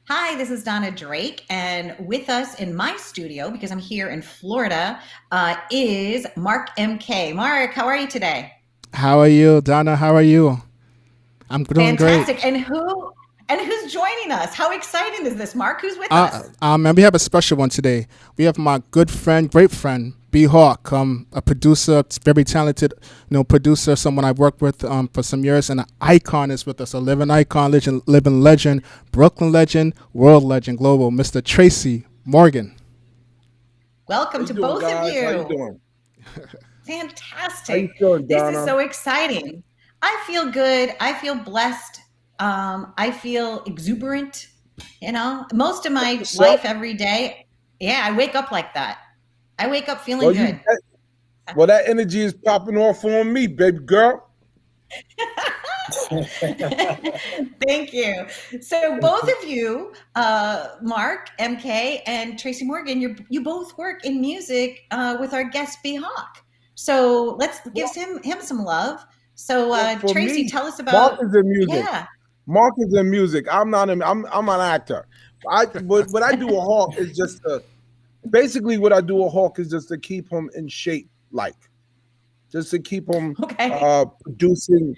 Hi, this is Donna Drake, and with us in my studio, because I'm here in Florida, is Mark MK. Mark, how are you today? How are you, Donna? How are you? I'm doing great. Fantastic. And who's joining us? How exciting is this, Mark? Who's with us? And we have a special one today. We have my good friend, great friend, B.Hawk, a producer, very talented, producer, someone I've worked with for some years, and an icon is with us, a living icon, living legend, Brooklyn legend, world legend, global, Mr. Tracy Morgan. Welcome How to you doing, both of guys? How you you. doing? How you Fantastic. feeling, This is Donna? so exciting. I feel good. I feel blessed. I feel exuberant. Most of That's my what's up. life every day, yeah, I wake up like that. I wake up feeling Well, good. that energy is popping off on me, baby girl. Thank you. So both of you, Mark, MK, and Tracy Morgan, you both work in music with our guest B.Hawk. So let's give Well, him some love. So for Tracy, me, tell us Mark about is in music. yeah. Mark is in music. I'm not. I'm an actor. What I do a Hawk is just to basically what I do a Hawk is just to keep him in shape, like just to keep him Okay. producing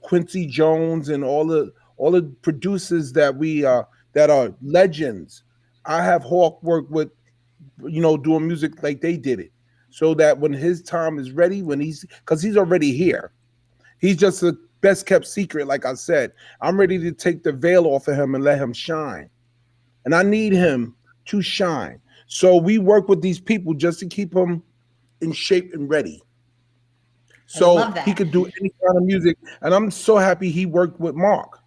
Quincy Jones and all the producers that are legends. I have Hawk work with doing music like they did it, so that when his time is ready, when because he's already here, he's just a best kept secret. Like I said, I'm ready to take the veil off of him and let him shine, and I need him to shine. So we work with these people just to keep him in shape and ready, I love so he that. could do any kind of music. And I'm so happy he worked with Mark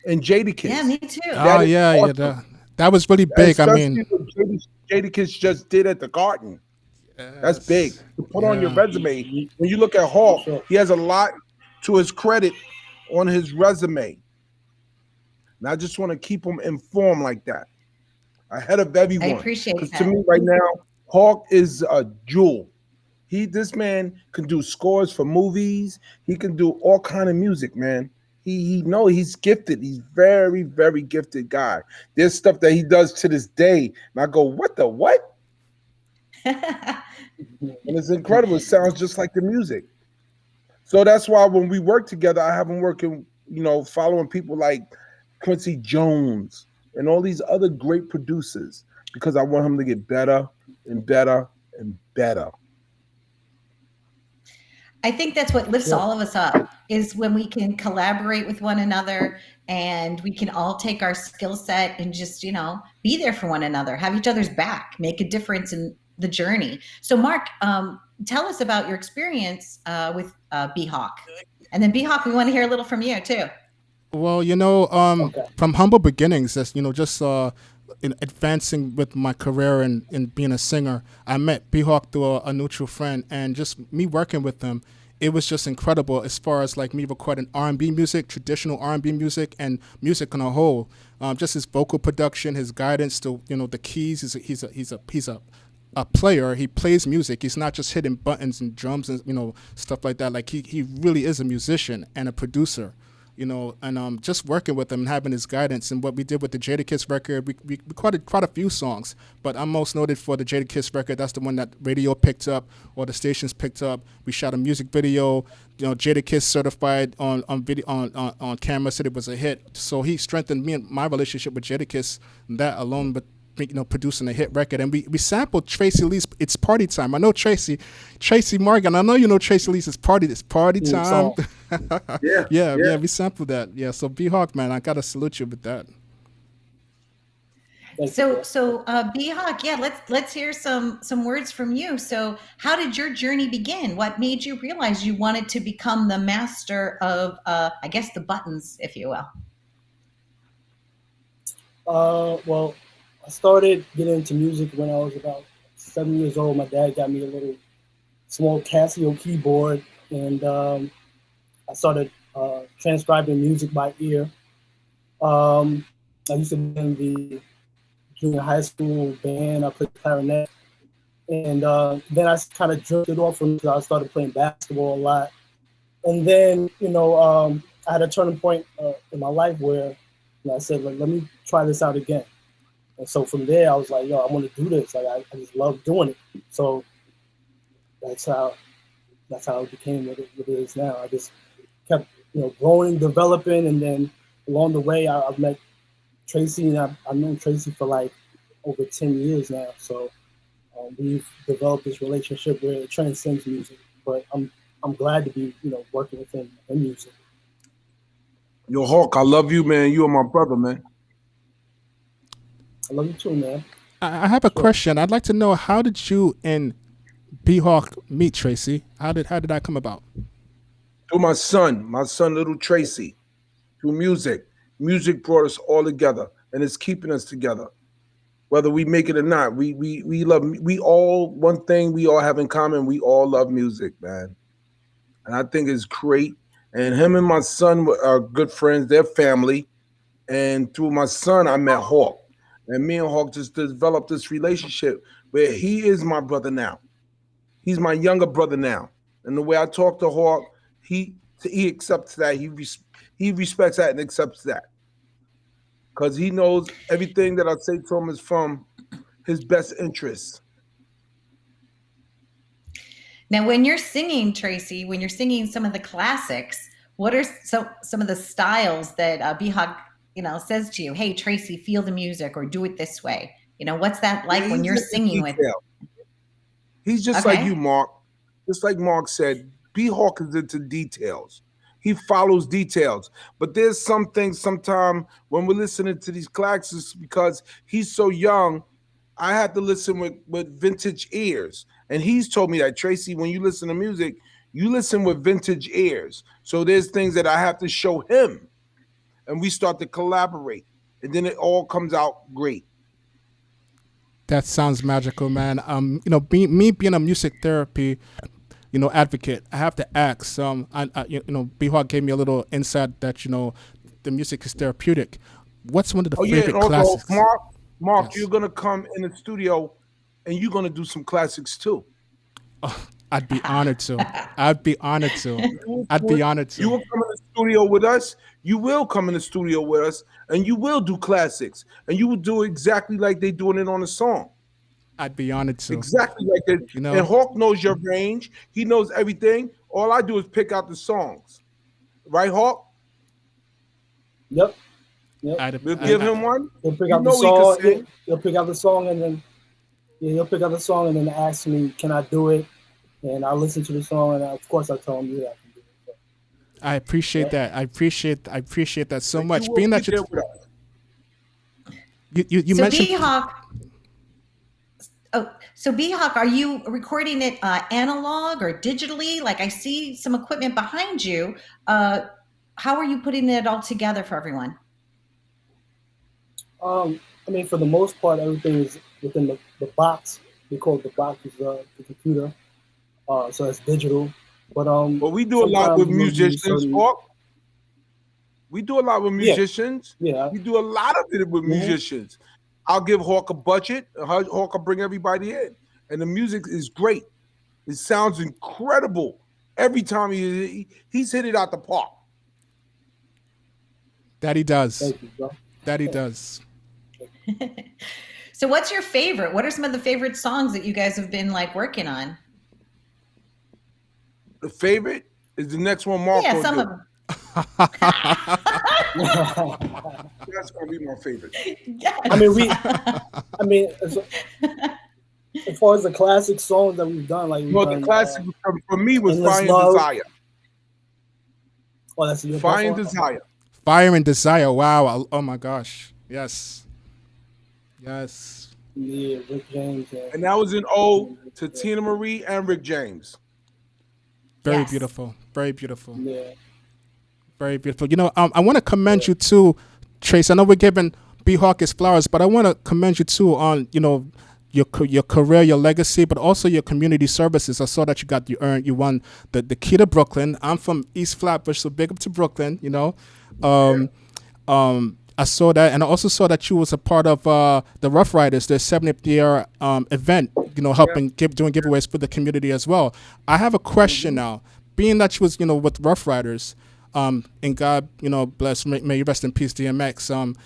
and Yeah, Jadakiss. me too. Oh That is yeah, yeah, awesome, that was really big. I mean, especially what Jadakiss just did at the Garden. That's big yes, to put on your yeah. resume. When you look at Hawk, So, he has a lot to his credit on his resume. And I just want to keep him informed like that, ahead of I everyone. appreciate Because to that. me, right now, Hawk is a jewel. This man can do scores for movies. He can do all kind of music, man. He's gifted. He's very gifted guy. There's stuff that he does to this day, and I go, what the what? And it's incredible. It sounds just like the music. So that's why when we work together, I have him working, following people like Quincy Jones and all these other great producers because I want him to get better and better and better. I think that's what lifts so all of us up is when we can collaborate with one another and we can all take our skill set and just, be there for one another, have each other's back, make a difference in the journey. So, Mark, tell us about your experience with B-Hawk. And then B-Hawk, we want to hear a little from you too. Well, okay. from humble beginnings, just in advancing with my career and in being a singer, I met B-Hawk through a neutral friend, and just me working with him, it was just incredible as far as like me recording R&B music, traditional R&B music, and music on a whole. Just his vocal production, his guidance, the keys. He's a player. He plays music. He's not just hitting buttons and drums and stuff like that. Like he really is a musician and a producer. And just working with him and having his guidance and what we did with the Jadakiss record, we recorded quite a few songs, but I'm most noted for the Jadakiss record. That's the one that radio picked up or the stations picked up. We shot a music video. Jadakiss certified on video on camera, said it was a hit. So he strengthened me and my relationship with Jadakiss. That alone, but producing a hit record, and we sampled Tracy Lee's "It's Party Time." I know Tracy Morgan. I know you know Tracy Lee's It's Party Time." So, Yeah, Yeah, yeah. yeah, we sampled that. Yeah, so B-Hawk, man, I gotta salute you with that. thank you, So, bro. so B-Hawk, yeah, let's hear some words from you. So, how did your journey begin? What made you realize you wanted to become the master of, I guess, the buttons, if you will? Well, I started getting into music when I was about 7 years old. My dad got me a little small Casio keyboard, and I started transcribing music by ear. I used to be in the junior high school band. I played clarinet, and then I kind of drifted off from because I started playing basketball a lot. And then, I had a turning point in my life where And I said, let me try this out again. And so from there, I was like, yo, I want to do this. Like, I just love doing it. So that's how it became what it is now. I just kept, growing, developing, and then along the way, I've met Tracy, and I've known Tracy for like over 10 years now. So we've developed this relationship where it transcends music. But I'm glad to be, working with him in music. Yo, Hawk, I love you, man. You are my brother, man. I love you too, man. I have a question. I'd like to know, how did you and B.Hawk meet, Tracy? How did that come about? Through my son, little Tracy. Through music. Music brought us all together, and it's keeping us together. Whether we make it or not, we love. We all, one thing we all have in common. We all love music, man, and I think it's great. And him and my son are good friends. They're family. And through my son, I met Hawk. And me and Hawk just developed this relationship where he is my brother now. He's my younger brother now. And the way I talk to Hawk, he accepts that. He respects that and accepts that. Because he knows everything that I say to him is from his best interests. Now, when you're singing, Tracy, when you're singing some of the classics, what are some of the styles that B.Hawk, says to you? Hey, Tracy, feel the music, or do it this way. What's that like when you're singing with? He's just like you, Mark. Just like Mark said, B.Hawk is into details. He follows details. But there's some things sometimes when we're listening to these classics, because he's so young, I had to listen with vintage ears. And he's told me that, Tracy, when you listen to music, you listen with vintage ears. So there's things that I have to show him. And we start to collaborate. And then it all comes out great. That sounds magical, man. Being a music therapy, advocate, I have to ask. B.Hawk gave me a little insight that the music is therapeutic. What's one of the favorite classics? Mark, Yes. you're gonna come in the studio, and you're gonna do some classics too. Oh, I'd be honored to. I'd be honored to. I'd be honored to. You will come in the studio with us. You will come in the studio with us, and you will do classics, and you will do exactly like they doing it on the song. I'd be honored to. Exactly like that. And Hawk knows your range. He knows everything. All I do is pick out the songs. Right, Hawk? Yep. We'll give him one. He'll pick out the song. He'll pick out the song, and then he'll pick out the song, and then ask me, "Can I do it?" And I listen to the song, and of course I tell him, "Yeah, I can do it." So, I appreciate that. I appreciate that so much. Being that you mentioned B.Hawk. So B.Hawk, are you recording it analog or digitally? Like, I see some equipment behind you. How are you putting it all together for everyone? For the most part, everything is within the box. We call it the box is the computer. So it's digital. But we do a lot with musicians, Hawk. We do a lot with musicians. Yeah. We do a lot of it with musicians. I'll give Hawk a budget. Hawk will bring everybody in. And the music is great. It sounds incredible. Every time he's hit it out the park. That he does. Thank you, bro. That he does. So what's your favorite? What are some of the favorite songs that you guys have been working on? The favorite is the next one Mark will some do. of them. That's gonna be my favorite. Yes. As far as the classic songs that we've done, the classic for me was Fire and Desire. Oh, that's your Fire and Desire. Fire and Desire. Wow. Oh my gosh. Yes. Yeah, Rick James. And that was an ode to Tina Marie and Rick James. Very beautiful. Very beautiful. Yeah. Very beautiful. I want to commend you too, Trace. I know we're giving B.Hawk his flowers, but I want to commend you too on, your career, your legacy, but also your community services. I saw that you won the Key to Brooklyn. I'm from East Flatbush, so big up to Brooklyn. I saw that, and I also saw that you was a part of the Rough Riders, their 70th year event. Helping doing giveaways for the community as well. I have a question now. Being that you was with Rough Riders, And God, bless. May you rest in peace, DMX.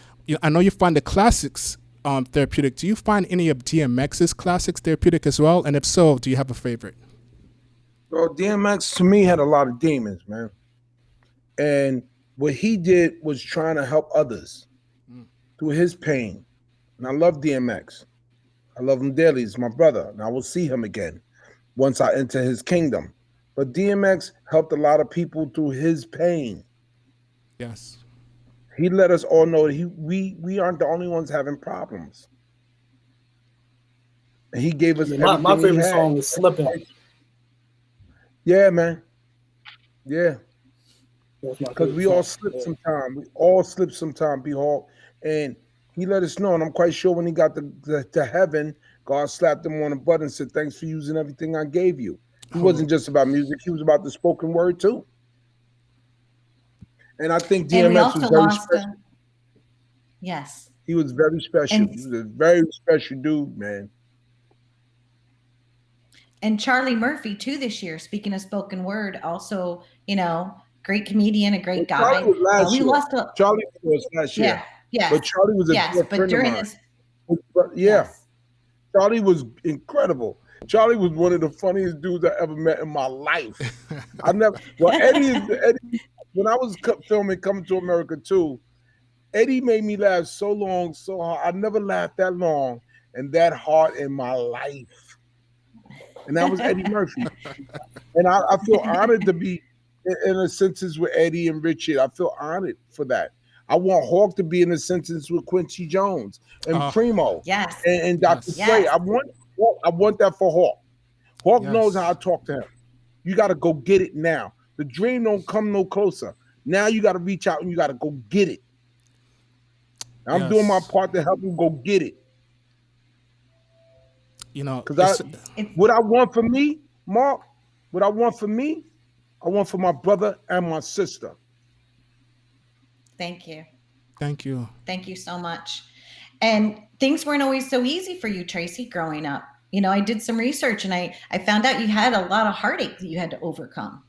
I know you find the classics therapeutic. Do you find any of DMX's classics therapeutic as well? And if so, do you have a favorite? Well, DMX to me had a lot of demons, man. And what he did was trying to help others through his pain. And I love DMX. I love him dearly. He's my brother. And I will see him again once I enter his kingdom. But DMX helped a lot of people through his pain. Yes. He let us all know that we aren't the only ones having problems. And he gave us everything my favorite he had. song is Slipping. Yeah, man. Yeah. That's my Because favorite we all song. slip sometime. We all slip sometime, B.Hawk. And he let us know. And I'm quite sure when he got to heaven, God slapped him on the butt and said, thanks for using everything I gave you. He wasn't just about music. He was about the spoken word, too. And I think And we DMX also was very lost special. yes. He was very special. And- He was a very special dude, man. And Charlie Murphy too this year. Speaking of spoken word, also great comedian, a great guy. Charlie was last We year. lost Charlie was last year. Yeah, But Charlie was a dear but friend during of mine. this, Yeah. yes. Charlie was incredible. Charlie was one of the funniest dudes I ever met in my life. Eddie, when I was filming Coming to America 2, Eddie made me laugh so long, so hard. I never laughed that long and that hard in my life. And that was Eddie Murphy. And I feel honored to be in a sentence with Eddie and Richard. I feel honored for that. I want Hawk to be in a sentence with Quincy Jones and Primo Yes. and Dr. Yes. Dre. I want that for Hawk. Hawk Yes. knows how I talk to him. You got to go get it now. The dream don't come no closer. Now you got to reach out and you got to go get it. I'm doing my part to help him go get it. Because what I want for me, Mark, what I want for me, I want for my brother and my sister. Thank you. Thank you. Thank you so much. And things weren't always so easy for you, Tracy, growing up. I did some research and I found out you had a lot of heartache that you had to overcome.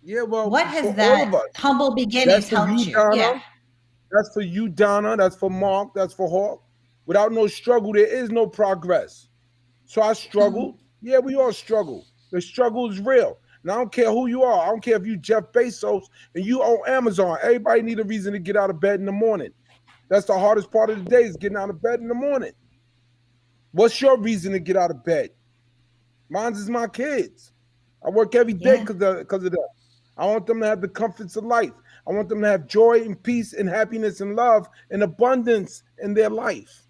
Yeah, well, what has that humble beginnings helped you? Donna. Yeah. That's for you, Donna. That's for Mark. That's for Hawk. Without no struggle, there is no progress. So I struggled. Mm-hmm. Yeah, we all struggle. The struggle is real. And I don't care who you are. I don't care if you Jeff Bezos and you own Amazon. Everybody need a reason to get out of bed in the morning. That's the hardest part of the day is getting out of bed in the morning. What's your reason to get out of bed? Mine's is my kids. I work every day because of that. I want them to have the comforts of life. I want them to have joy and peace and happiness and love and abundance in their life.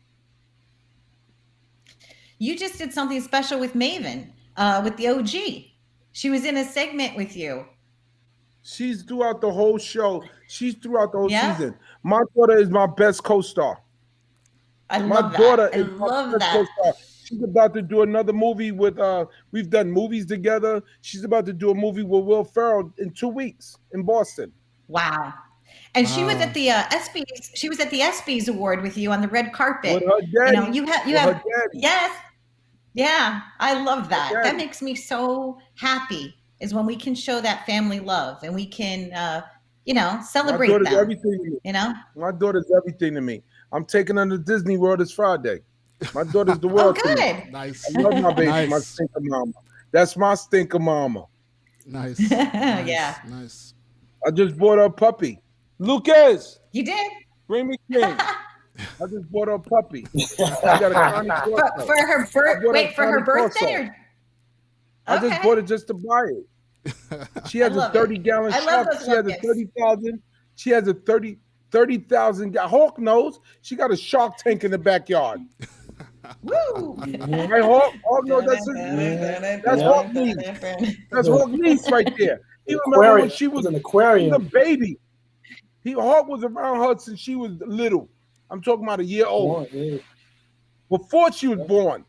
You just did something special with Maven, with the OG. She was in a segment with you. She's throughout the whole show. She's throughout the whole season. My daughter is my best co-star. I love that. She's about to do another movie with we've done movies together. She's about to do a movie with Will Ferrell in 2 weeks in Boston. Wow. And she was at the ESPYs. She was at the ESPYs award with you on the red carpet. With her daddy. You have yes. Yeah, I love that. That makes me so happy is when we can show that family love and we can celebrate them. Everything to me. My daughter's everything to me. I'm taking her to Disney World this Friday. My daughter's the world to me. Nice. I love my baby, my stinker mama. That's my stinker mama. Nice. Yeah. Nice. I just bought her a puppy. Lucas. You did? Bring me King. I just bought her a puppy. I got a for her birthday? I just bought it just to buy it. She has a 30-gallon shark. She has a 30,000. She has a 30,000. Hawk knows she got a shark tank in the backyard. Woo! Right, Hawk? Hawk knows that's Hawk niece. That's Hawk niece right there. He remember when she was an aquarium. She was a baby. Hawk was around her since she was little. I'm talking about a year old. Before she was born.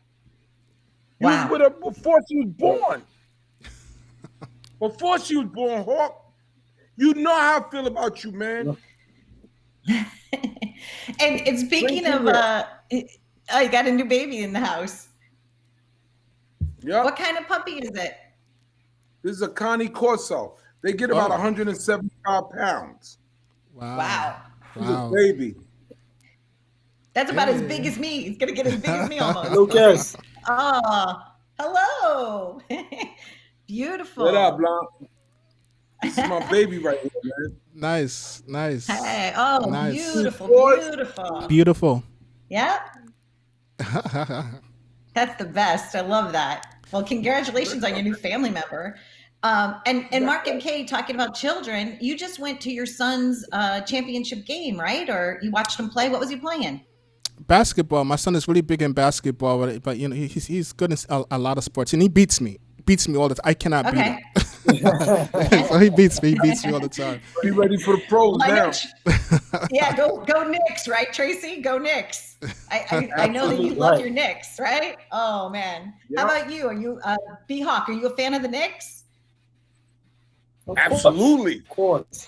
You was with her before she was born. Before she was born, Hawk. You know how I feel about you, man. And speaking of, I got a new baby in the house. Yeah. What kind of puppy is it? This is a Connie Corso. They get about Oh, 175 pounds. wow, Wow. He's a wow. baby. That's Yeah, about as yeah, big yeah. as me. He's gonna get as big as me almost. Lucas, Oh, hello. What up, Beautiful. Blanc? This is my baby right here, man. Nice, nice, Hey, oh, nice, Two beautiful, boys. beautiful. beautiful. Yeah, that's the best. I love that. Well, congratulations on your new family member. And Mark and Kay, talking about children, you just went to your son's championship game, right? Or you watched him play. What was he playing? Basketball. My son is really big in basketball, but you know he's good in a lot of sports, and he beats me. Beats me all the time. I cannot beat Okay. him. Okay. So he beats me. He beats me all the time. He ready for the pros Well, I know. now. Yeah, go Knicks, right, Tracy? Go Knicks. I know that you Absolutely. love right. your Knicks, right? Oh man. How Yeah. about you? Are you B.Hawk? Are you a fan of the Knicks? of course, Absolutely. of course.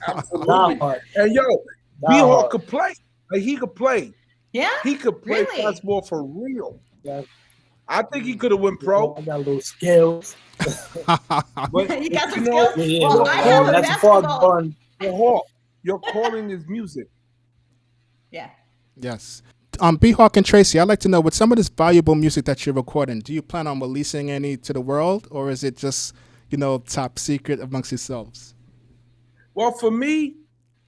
Absolutely. Die hard, And yo, die B-Hawk hard. could play. Like he could play. Yeah, He could play really. basketball for real. Yeah, I think he could have went yeah, pro, I got a little skills. but You got you some know, skills. Yeah, yeah, Well, your I yeah. have a calling, That's a far basketball. gone. your Hawk, your calling is music. Yeah. Yes. B-Hawk and Tracy, I'd like to know, with some of this valuable music that you're recording, do you plan on releasing any to the world, or is it just, top secret amongst yourselves? Well, for me,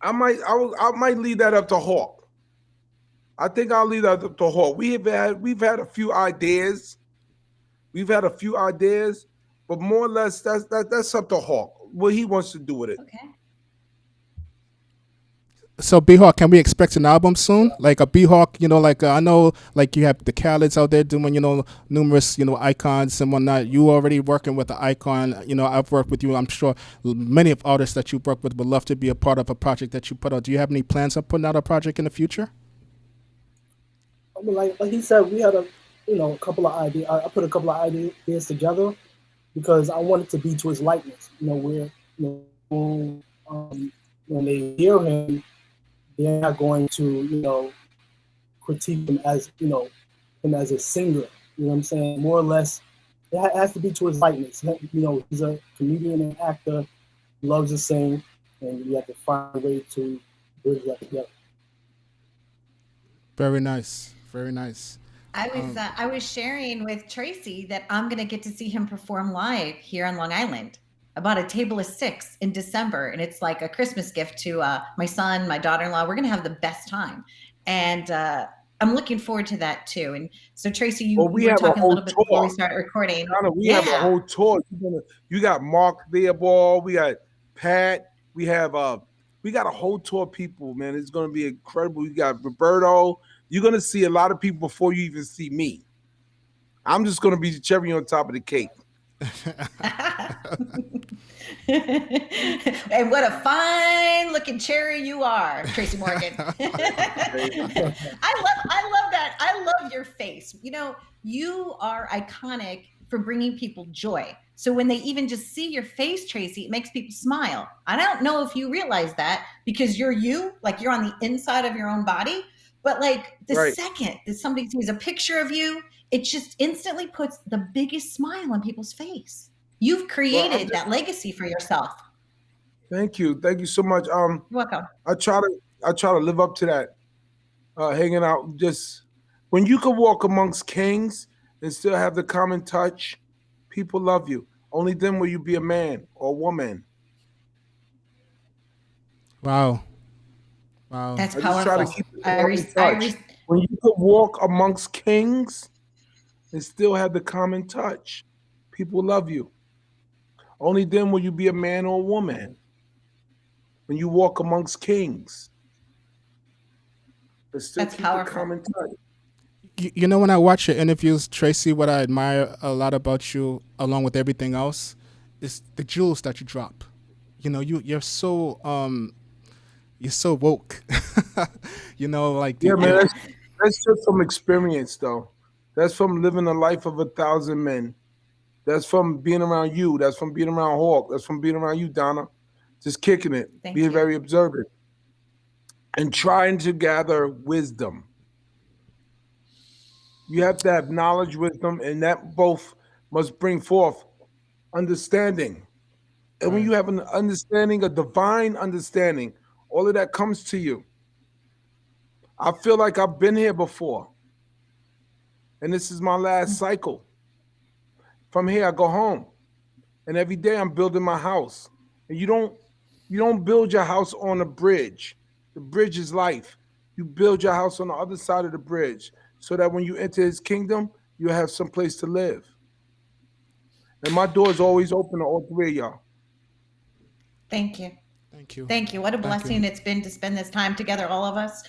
I might leave that up to Hawk. I think I'll leave that up to Hawk. We've had a few ideas. We've had a few ideas, but more or less that's up to Hawk. What he wants to do with it. Okay. So B-Hawk, can we expect an album soon? Like a B-Hawk, I know, like you have the Khaled's out there doing, numerous, icons and whatnot. You already working with the icon. I've worked with you. I'm sure many of artists that you work with would love to be a part of a project that you put out. Do you have any plans on putting out a project in the future? I mean, like he said, we had a couple of ideas. I put a couple of ideas together because I wanted to be to his likeness. Where when they hear him, they're not going to critique him as him as a singer. You know what I'm saying? More or less, it has to be to his likeness. He's a comedian and actor, loves to sing, and you have to find a way to bridge that together. Very nice. Very nice. I was sharing with Tracy that I'm gonna get to see him perform live here on Long Island. I bought a table of six in December, and it's like a Christmas gift to my son, my daughter-in-law. We're gonna have the best time, and I'm looking forward to that too. And so, Tracy, Well, you we were have a talking a whole little bit before we tour. started recording. Donna, we have a Yeah. whole tour. You got Mark Theobald, we got Pat, we got a whole tour of people, man. It's gonna be incredible. You got Roberto. You're gonna see a lot of people before you even see me. I'm just gonna be the cherry on top of the cake. And what a fine looking cherry you are, Tracy Morgan. I love that. I love your face. You are iconic for bringing people joy. So when they even just see your face, Tracy, it makes people smile. I don't know if you realize that because like you're on the inside of your own body. But like the Right. second that somebody sees a picture of you, it just instantly puts the biggest smile on people's face. You've Well, created that legacy for yourself. thank you so much. You're welcome. I try to live up to that. Hanging out, just when you can walk amongst kings and still have the common touch, people love you. Only then will you be a man or a woman. Wow. Wow. That's I just try to powerful. keep the common touch. I When you can walk amongst kings and still have the common touch, people love you. Only then will you be a man or a woman. When you walk amongst kings, but still That's keep the powerful. common touch. When I watch your interviews, Tracy, what I admire a lot about you, along with everything else, is the jewels that you drop. You're so woke. Like Yeah, man, that's just from experience, though. That's from living a life of 1,000 men. That's from being around you. That's from being around Hawk. That's from being around you, Donna. Just kicking it, Thank being you. very observant, and trying to gather wisdom. You have to have knowledge, wisdom, and that both must bring forth understanding. And when you have an understanding, a divine understanding, all of that comes to you. I feel like I've been here before. And this is my last cycle. From here, I go home. And every day I'm building my house. And you don't build your house on a bridge. The bridge is life. You build your house on the other side of the bridge so that when you enter his kingdom, you have some place to live. And my door is always open to all three of y'all. Thank you. Thank you. Thank you. What a Thank blessing you. it's been to spend this time together, all of us.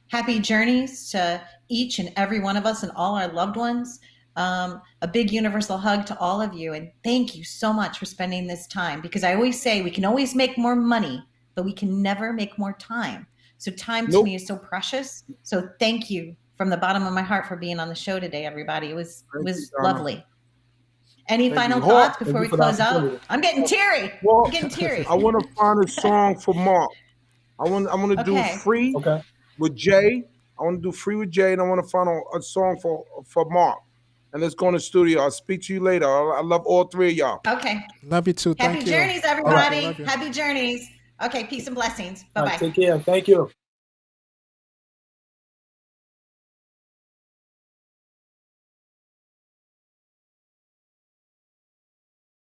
Happy journeys to each and every one of us and all our loved ones. A big universal hug to all of you. And thank you so much for spending this time, because I always say we can always make more money, but we can never make more time. So time to me is so precious. So thank you from the bottom of my heart for being on the show today, everybody. It was lovely. Any final thoughts before we close out? I'm getting teary. Well, I'm getting teary. I want to find a song for Mark. I want to do Free with Jay. I want to do Free with Jay, and I want to find a song for Mark. And let's go in the studio. I'll speak to you later. I love all three of y'all. Okay. Love you too. Happy journeys, everybody. Happy journeys. Okay, peace and blessings. Bye-bye. Take care. Thank you.